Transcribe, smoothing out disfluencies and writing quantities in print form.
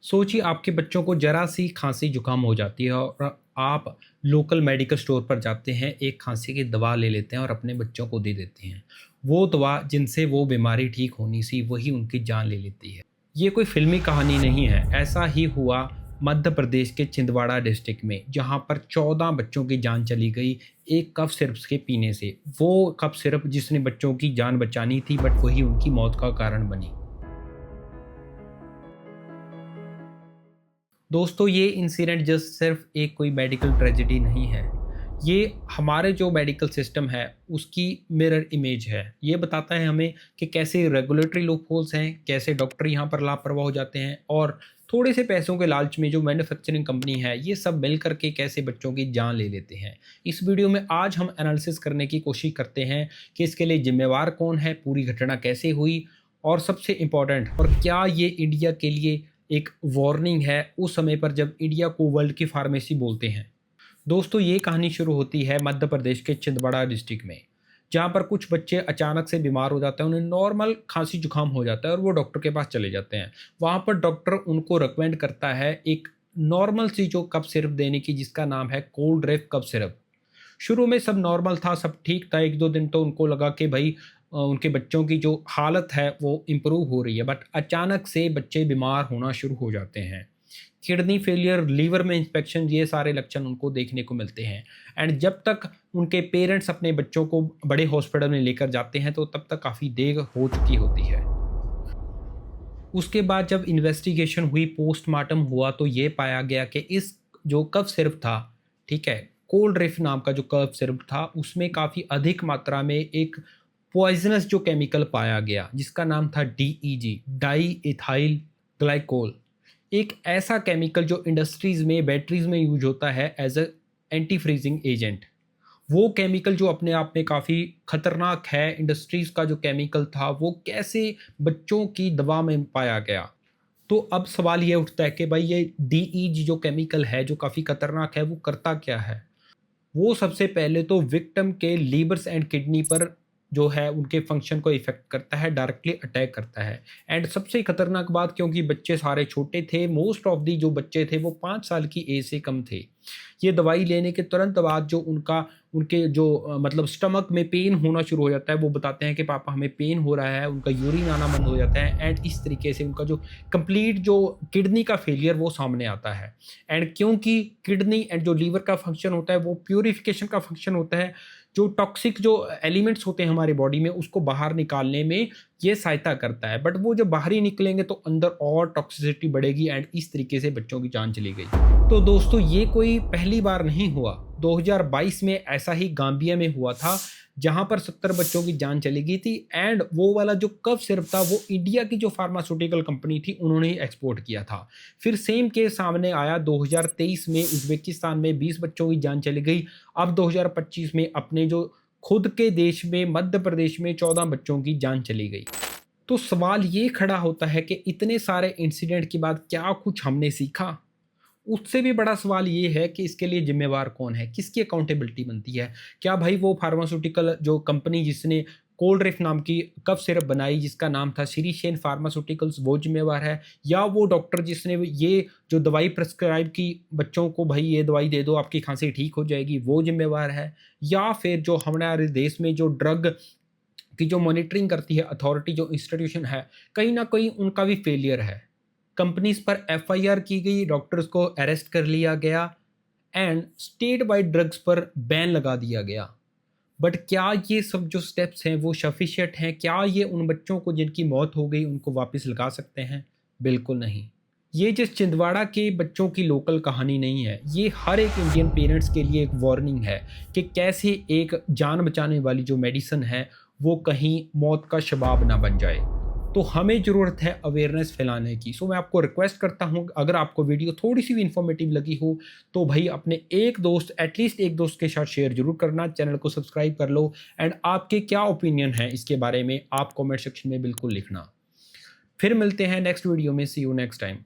सोचिए आपके बच्चों को ज़रा सी खांसी जुकाम हो जाती है और आप लोकल मेडिकल स्टोर पर जाते हैं, एक खांसी की दवा ले लेते हैं और अपने बच्चों को दे देते हैं। वो दवा जिनसे वो बीमारी ठीक होनी सी वही उनकी जान ले लेती है। ये कोई फ़िल्मी कहानी नहीं है, ऐसा ही हुआ मध्य प्रदेश के छिंदवाड़ा डिस्ट्रिक्ट में, जहाँ पर 14 बच्चों की जान चली गई एक कफ सिरप के पीने से। वो कफ सिरप जिसने बच्चों की जान बचानी थी बट वही उनकी मौत का कारण बनी। दोस्तों, ये इंसिडेंट जस्ट सिर्फ एक कोई मेडिकल ट्रेजेडी नहीं है। ये हमारे जो मेडिकल सिस्टम है उसकी मिरर इमेज है। ये बताता है हमें कि कैसे रेगुलेटरी लूपहोल्स हैं, कैसे डॉक्टर यहाँ पर लापरवाह हो जाते हैं और थोड़े से पैसों के लालच में जो मैन्युफैक्चरिंग कंपनी है ये सब मिल करके कैसे बच्चों की जान ले लेते हैं। इस वीडियो में आज हम एनालिसिस करने की कोशिश करते हैं कि इसके लिए जिम्मेवार कौन है, पूरी घटना कैसे हुई और सबसे इम्पॉर्टेंट, और क्या ये इंडिया के लिए एक वार्निंग है उस समय पर जब इंडिया को वर्ल्ड की फार्मेसी बोलते हैं। दोस्तों, ये कहानी शुरू होती है मध्य प्रदेश के छिंदवाड़ा डिस्ट्रिक्ट में, जहाँ पर कुछ बच्चे अचानक से बीमार हो जाते हैं। उन्हें नॉर्मल खांसी जुकाम हो जाता है और वो डॉक्टर के पास चले जाते हैं। वहाँ पर डॉक्टर उनको रिकमेंड करता है एक नॉर्मल सी जो कफ सिरप देने की, जिसका नाम है कोल्ड रेफ कफ सिरप। शुरू में सब नॉर्मल था, सब ठीक था। 1-2 दिन तो उनको लगा कि भाई उनके बच्चों की जो हालत है वो इम्प्रूव हो रही है, बट अचानक से बच्चे बीमार होना शुरू हो जाते हैं। किडनी फेलियर, लीवर में इंस्पेक्शन, ये सारे लक्षण उनको देखने को मिलते हैं। एंड जब तक उनके पेरेंट्स अपने बच्चों को बड़े हॉस्पिटल में लेकर जाते हैं तो तब तक काफ़ी देर हो चुकी होती है। उसके बाद जब इन्वेस्टिगेशन हुई, पोस्टमार्टम हुआ, तो ये पाया गया कि इस जो कफ सिरप था, ठीक है, कोल्ड रिफ नाम का जो कफ सिरप था, उसमें काफ़ी अधिक मात्रा में एक पॉइजनस जो केमिकल पाया गया जिसका नाम था डीईजी, डाई इथाइल ग्लाइकोल। एक ऐसा केमिकल जो इंडस्ट्रीज़ में बैटरीज में यूज होता है as a anti freezing agent. वो केमिकल जो अपने आप में काफ़ी खतरनाक है, इंडस्ट्रीज़ का जो केमिकल था वो कैसे बच्चों की दवा में पाया गया। तो अब सवाल ये उठता है कि भाई ये डीईजी जो केमिकल है जो काफ़ी खतरनाक है, वो करता क्या है। वो सबसे पहले तो विक्टिम के लीवर्स एंड किडनी पर जो है उनके फंक्शन को इफ़ेक्ट करता है, डायरेक्टली अटैक करता है। एंड सबसे खतरनाक बात, क्योंकि बच्चे सारे छोटे थे, मोस्ट ऑफ दी जो बच्चे थे वो 5 साल की एज से कम थे। ये दवाई लेने के तुरंत बाद जो उनके जो मतलब स्टमक में पेन होना शुरू हो जाता है, वो बताते हैं कि पापा हमें पेन हो रहा है, उनका यूरिन आना बंद हो जाता है। एंड इस तरीके से उनका जो कंप्लीट जो किडनी का फेलियर वो सामने आता है। एंड क्योंकि किडनी एंड जो लीवर का फंक्शन होता है वो प्यूरिफिकेशन का फंक्शन होता है, जो टॉक्सिक जो एलिमेंट्स होते हैं हमारी बॉडी में उसको बाहर निकालने में ये सहायता करता है। बट वो जब बाहर ही निकलेंगे तो अंदर और टॉक्सिसिटी बढ़ेगी एंड इस तरीके से बच्चों की जान चली गई। तो दोस्तों, ये कोई पहली बार नहीं हुआ। 2022 में ऐसा ही गाम्बिया में हुआ था, जहां पर 70 बच्चों की जान चली गई थी। एंड वो वाला जो कफ सिरप था वो इंडिया की जो फार्मास्यूटिकल कंपनी थी उन्होंने ही एक्सपोर्ट किया था। फिर सेम केस सामने आया 2023 में, उज्बेकिस्तान में 20 बच्चों की जान चली गई। अब 2025 में अपने जो खुद के देश में मध्य प्रदेश में 14 बच्चों की जान चली गई। तो सवाल ये खड़ा होता है कि इतने सारे इंसिडेंट के बाद क्या कुछ हमने सीखा। उससे भी बड़ा सवाल ये है कि इसके लिए जिम्मेवार कौन है, किसकी अकाउंटेबिलिटी बनती है। क्या भाई वो फार्मास्यूटिकल जो कंपनी जिसने कोल्ड रिफ नाम की कफ सिरप बनाई जिसका नाम था सीरीशेन फार्मास्यूटिकल्स, वो जिम्मेवार है, या वो डॉक्टर जिसने ये जो दवाई प्रिस्क्राइब की बच्चों को, भाई ये दवाई दे दो आपकी खांसी ठीक हो जाएगी, वो जिम्मेवार है, या फिर जो हमारे देश में जो ड्रग की जो मॉनिटरिंग करती है अथॉरिटी, जो इंस्टीट्यूशन है, कहीं ना कहीं उनका भी फेलियर है। कंपनीज पर एफआईआर की गई, डॉक्टर्स को अरेस्ट कर लिया गया एंड स्टेट वाइड ड्रग्स पर बैन लगा दिया गया। बट क्या ये सब जो स्टेप्स हैं वो सफिशिएंट हैं? क्या ये उन बच्चों को जिनकी मौत हो गई उनको वापस लगा सकते हैं? बिल्कुल नहीं। ये जिस छिंदवाड़ा के बच्चों की लोकल कहानी नहीं है, ये हर एक इंडियन पेरेंट्स के लिए एक वार्निंग है कि कैसे एक जान बचाने वाली जो मेडिसिन है वो कहीं मौत का शबाब ना बन जाए। तो हमें ज़रूरत है अवेयरनेस फैलाने की। सो मैं आपको रिक्वेस्ट करता हूँ, अगर आपको वीडियो थोड़ी सी भी इन्फॉर्मेटिव लगी हो तो भाई अपने एक दोस्त, एटलीस्ट एक दोस्त के साथ शेयर जरूर करना, चैनल को सब्सक्राइब कर लो। एंड आपके क्या ओपिनियन है इसके बारे में आप कमेंट सेक्शन में बिल्कुल लिखना। फिर मिलते हैं नेक्स्ट वीडियो में। सी यू नेक्स्ट टाइम।